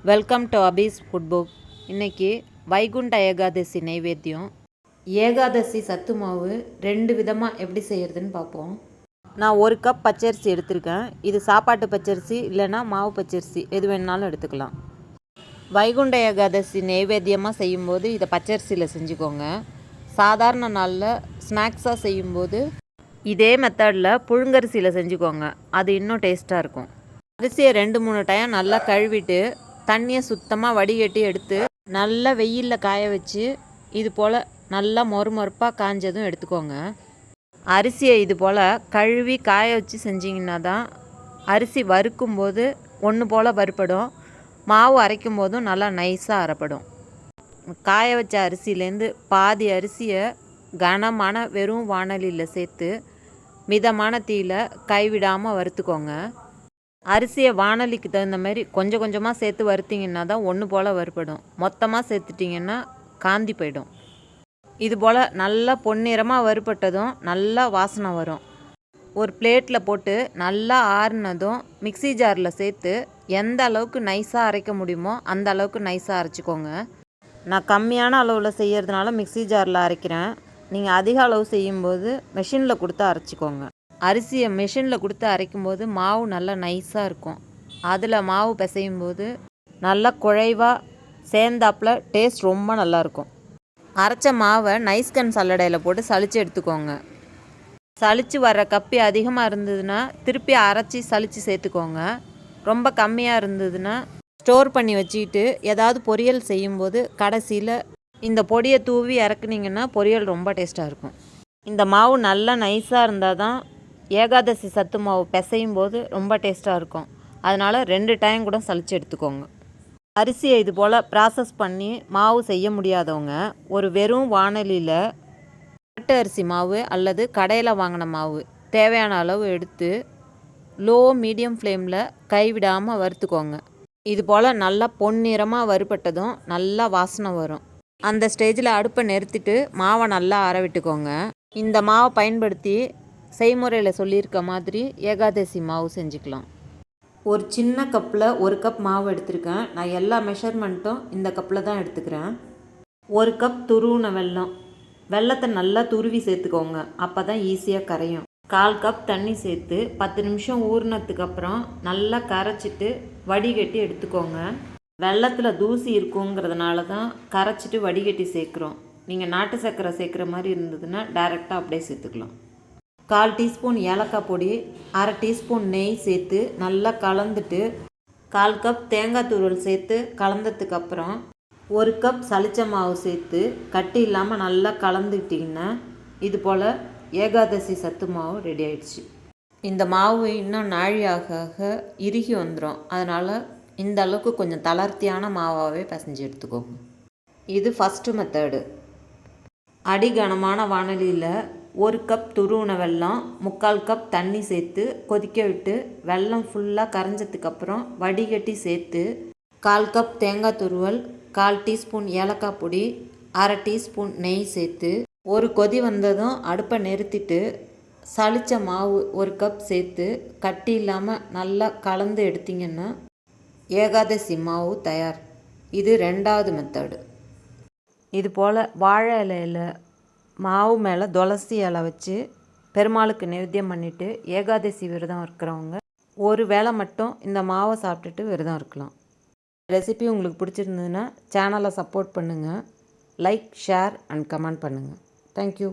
Welcome to Abi's food book. இன்றைக்கி வைகுண்ட ஏகாதசி நைவேத்தியம். ஏகாதசி சத்து மாவு 2 விதமாக எப்படி செய்கிறதுன்னு பார்ப்போம். நான் 1 கப் பச்சரிசி எடுத்திருக்கேன். இது சாப்பாட்டு பச்சரிசி இல்லைன்னா மாவு பச்சரிசி எது வேணுனாலும் எடுத்துக்கலாம். வைகுண்ட ஏகாதசி நைவேத்தியமாக செய்யும்போது இதை பச்சரிசியில் செஞ்சுக்கோங்க. சாதாரண நாளில் ஸ்நாக்ஸாக செய்யும்போது இதே மெத்தடில் புழுங்கரிசியில் செஞ்சுக்கோங்க. அது இன்னும் டேஸ்ட்டாக இருக்கும். அரிசியை 2-3 டைம் நல்லா கழுவிட்டு தண்ணியை சுத்தமாக வடிகட்டி எடுத்து நல்லா வெயிலில் காய வச்சு இது போல் நல்லா மொறுமொறுப்பாக காஞ்சதும் எடுத்துக்கோங்க. அரிசியை இது போல் கழுவி காய வச்சு செஞ்சிங்கன்னா தான் அரிசி வறுக்கும்போது ஒன்று போல் வறுப்படும், மாவு அரைக்கும் போதும் நல்லா நைஸாக அரைப்படும். காய வச்ச அரிசியிலேருந்து பாதி அரிசியை கனமான வெறும் வாணலியில் சேர்த்து மிதமான தீயில் கைவிடாமல் வறுத்துக்கோங்க. அரிசியை வாணலிக்கு தகுந்த மாதிரி கொஞ்சம் கொஞ்சமாக சேர்த்து வறுத்திங்கன்னா தான் ஒன்று போல் வறுப்படும். மொத்தமாக சேர்த்துட்டிங்கன்னா காந்தி போயிடும். இது போல் நல்லா பொன்னிறமாக வறுப்பட்டதும் நல்லா வாசனை வரும். ஒரு பிளேட்டில் போட்டு நல்லா ஆறுனதும் மிக்சி ஜாரில் சேர்த்து எந்த அளவுக்கு நைஸாக அரைக்க முடியுமோ அந்த அளவுக்கு நைஸாக அரைச்சிக்கோங்க. நான் கம்மியான அளவில் செய்கிறதுனால மிக்சி ஜாரில் அரைக்கிறேன். நீங்கள் அதிக அளவு செய்யும்போது மெஷினில் கொடுத்து அரைச்சிக்கோங்க. அரிசியை மெஷினில் கொடுத்து அரைக்கும்போது மாவு நல்லா நைஸாக இருக்கும். அதில் மாவு பிசையும் போது நல்லா குழைவாக சேர்ந்தாப்பில் டேஸ்ட் ரொம்ப நல்லாயிருக்கும். அரைச்ச மாவை நைஸ்கன் சல்லடையில் போட்டு சலித்து எடுத்துக்கோங்க. சலித்து வர்ற கப்பி அதிகமாக இருந்ததுன்னா திருப்பி அரைச்சி சலித்து சேர்த்துக்கோங்க. ரொம்ப கம்மியாக இருந்ததுன்னா ஸ்டோர் பண்ணி வச்சுக்கிட்டு ஏதாவது பொரியல் செய்யும்போது கடைசியில் இந்த பொடியை தூவி இறக்குனிங்கன்னா பொரியல் ரொம்ப டேஸ்ட்டாக இருக்கும். இந்த மாவு நல்லா நைஸாக இருந்தால் தான் ஏகாதசி சத்து மாவு பிசையும் போது ரொம்ப டேஸ்ட்டாக இருக்கும். அதனால் 2 டைம் கூட சலித்து எடுத்துக்கோங்க. அரிசியை இது போல் ப்ராசஸ் பண்ணி மாவு செய்ய முடியாதவங்க ஒரு வெறும் வாணலியில் ஆட்டு அரிசி மாவு அல்லது கடையில் வாங்கின மாவு தேவையான அளவு எடுத்து லோ மீடியம் ஃப்ளேமில் கைவிடாமல் வறுத்துக்கோங்க. இது போல் நல்லா பொன்னிறமாக வறுபட்டதும் நல்லா வாசனை வரும். அந்த ஸ்டேஜில் அடுப்பை நிறுத்திட்டு மாவை நல்லா அரை விட்டுக்கோங்க. இந்த மாவை பயன்படுத்தி செய்முறையில் சொல்லியிருக்க மாதிரி ஏகாதசி மாவு செஞ்சுக்கலாம். ஒரு சின்ன கப்பில் 1 கப் மாவு எடுத்திருக்கேன். நான் எல்லா மெஷர்மெண்ட்டும் இந்த கப்பில் தான் எடுத்துக்கிறேன். 1 கப் துருவின வெல்லத்தை நல்லா துருவி சேர்த்துக்கோங்க. அப்போ தான் ஈஸியாக கரையும். 1/4 கப் தண்ணி சேர்த்து 10 நிமிஷம் ஊறினதுக்கப்புறம் நல்லா கரைச்சிட்டு வடிகட்டி எடுத்துக்கோங்க. வெல்லத்தில் தூசி இருக்குங்கிறதுனால தான் கரைச்சிட்டு வடிகட்டி சேர்க்குறோம். நீங்கள் நாட்டு சர்க்கரை சேர்க்குற மாதிரி இருந்ததுன்னா டைரெக்டாக அப்படியே சேர்த்துக்கலாம். 1/4 டீஸ்பூன் ஏலக்காய் பொடி, 1/2 டீஸ்பூன் நெய் சேர்த்து நல்லா கலந்துட்டு 1/4 கப் தேங்காய் துருவல் சேர்த்து கலந்ததுக்கப்புறம் 1 கப் சளிச்ச மாவு சேர்த்து கட்டி இல்லாமல் நல்லா கலந்துக்கிட்டிங்கன்னா இது போல் ஏகாதசி சத்து மாவு ரெடி ஆயிடுச்சு. இந்த மாவு இன்னும் நாழி ஆக ஆக இறுகி வந்துடும். அதனால் இந்த அளவுக்கு கொஞ்சம் தளர்த்தியான மாவாகவே பிசைஞ்சு எடுத்துக்கோங்க. இது ஃபஸ்ட்டு மெத்தடு. அடிகனமான வாணலியில் 1 கப் துருவின வெல்லம், 3/4 கப் தண்ணி சேர்த்து கொதிக்க விட்டு வெல்லம் ஃபுல்லாக கரைஞ்சதுக்கப்புறம் வடிகட்டி சேர்த்து 1/4 கப் தேங்காய் துருவல், 1/4 டீஸ்பூன் ஏலக்காய் பொடி, 1/2 டீஸ்பூன் நெய் சேர்த்து ஒரு கொதி வந்ததும் அடுப்பை நிறுத்திட்டு சளிச்ச மாவு 1 கப் சேர்த்து கட்டி இல்லாமல் நல்லா கலந்து எடுத்திங்கன்னா ஏகாதசி மாவு தயார். இது 2வது மெத்தடு. இது போல் வாழை இலையில் மாவு மேலே துளசி இலை வச்சு பெருமாளுக்கு நைவேத்தியம் பண்ணிவிட்டு ஏகாதசி விரதம் இருக்கிறவங்க ஒரு வேளை மட்டும் இந்த மாவை சாப்பிட்டுட்டு விரதம் இருக்கலாம். ரெசிபி உங்களுக்கு பிடிச்சிருந்ததுன்னா சேனலை சப்போர்ட் பண்ணுங்கள். லைக், ஷேர் அண்ட் கமெண்ட் பண்ணுங்கள். தேங்க்யூ.